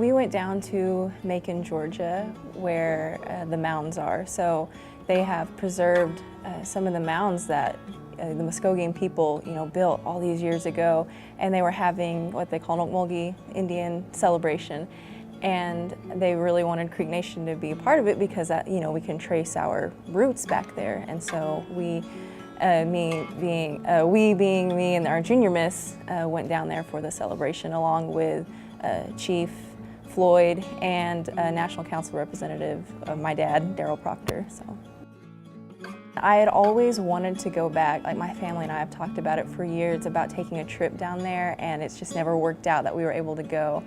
We went down to Macon, Georgia, where the mounds are. So they have preserved some of the mounds that the Muscogee people, built all these years ago, and they were having what they call an Ocmulgee Indian celebration. And they really wanted Creek Nation to be a part of it because that, we can trace our roots back there. And so we being me and our junior miss, went down there for the celebration along with Chief Floyd and a National Council representative of my dad, Proctor. So I had always wanted to go back. Like, my family and I have talked about it for years, about taking a trip down there, and it's just never worked out that we were able to go.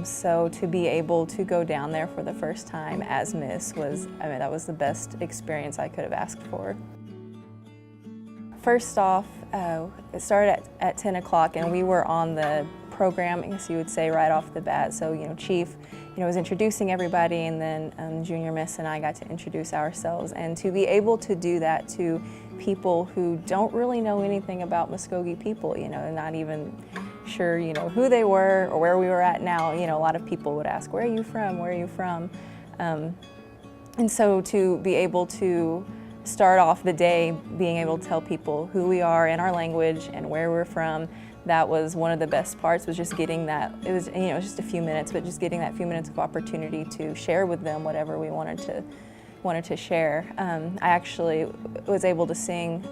So to be able to go down there for the first time as Miss was, that was the best experience I could have asked for. First off, it started at 10 o'clock, and we were on the program, I guess you would say, right off the bat. So, Chief, was introducing everybody, and then Junior Miss and I got to introduce ourselves. And to be able to do that to people who don't really know anything about Muscogee people, not even sure, who they were or where we were at now. A lot of people would ask, where are you from? Where are you from? And so to be able to start off the day being able to tell people who we are in our language and where we're from, that was one of the best parts, was just getting that. It was, it was just a few minutes, but just getting that few minutes of opportunity to share with them whatever we wanted to share. I actually was able to sing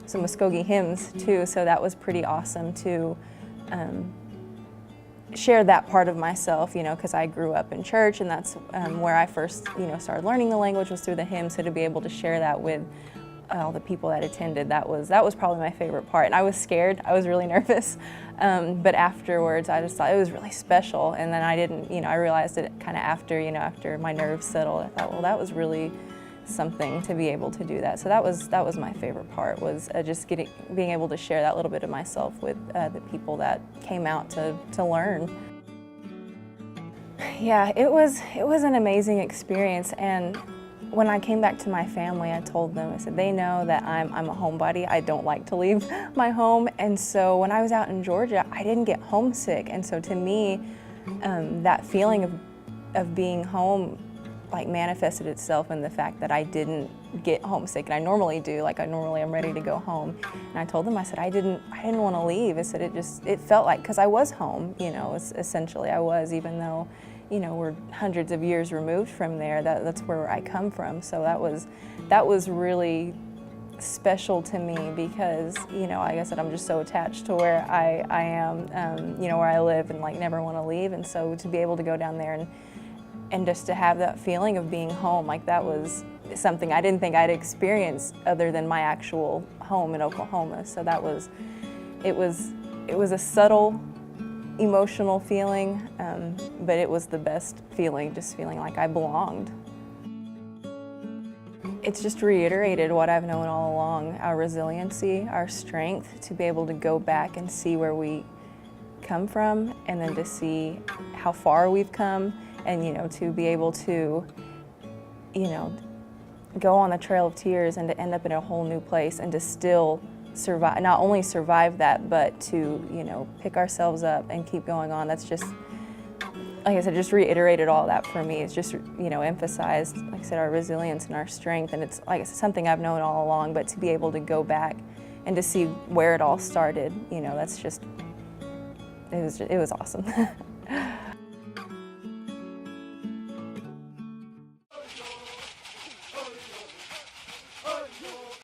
some Muscogee hymns too, so that was pretty awesome to share that part of myself, because I grew up in church, and that's where I first, started learning the language, was through the hymns. So to be able to share that with all the people that attended, that was probably my favorite part. And I was scared, I was really nervous, but afterwards I just thought it was really special. And then I didn't, I realized it kind of after, after my nerves settled. I thought, well, that was really something to be able to do that. So that was my favorite part, was just being able to share that little bit of myself with the people that came out to learn. Yeah, it was an amazing experience. And when I came back to my family, I told them, I said, they know that I'm a homebody. I don't like to leave my home. And so when I was out in Georgia, I didn't get homesick. And so to me, that feeling of being home manifested itself in the fact that I didn't get homesick, and I normally do. I normally am ready to go home. And I told them, I said, I didn't want to leave. I said, it felt like, because I was home, essentially I was, even though, we're hundreds of years removed from there. That's where I come from. So that was really special to me, because, like I said, I'm just so attached to where I am, where I live, and never want to leave. And so to be able to go down there and just to have that feeling of being home, that was something I didn't think I'd experience other than my actual home in Oklahoma. So it was a subtle, emotional feeling, but it was the best feeling, just feeling like I belonged. It's just reiterated what I've known all along, our resiliency, our strength, to be able to go back and see where we come from, and then to see how far we've come, and to be able to go on the Trail of Tears and to end up in a whole new place, and to still survive, not only survive that, but to pick ourselves up and keep going on. That's just, like I said, just reiterated all that for me. It's just emphasized, like I said, our resilience and our strength, and it's, like I said, something I've known all along, but to be able to go back and to see where it all started, that's just, it was awesome.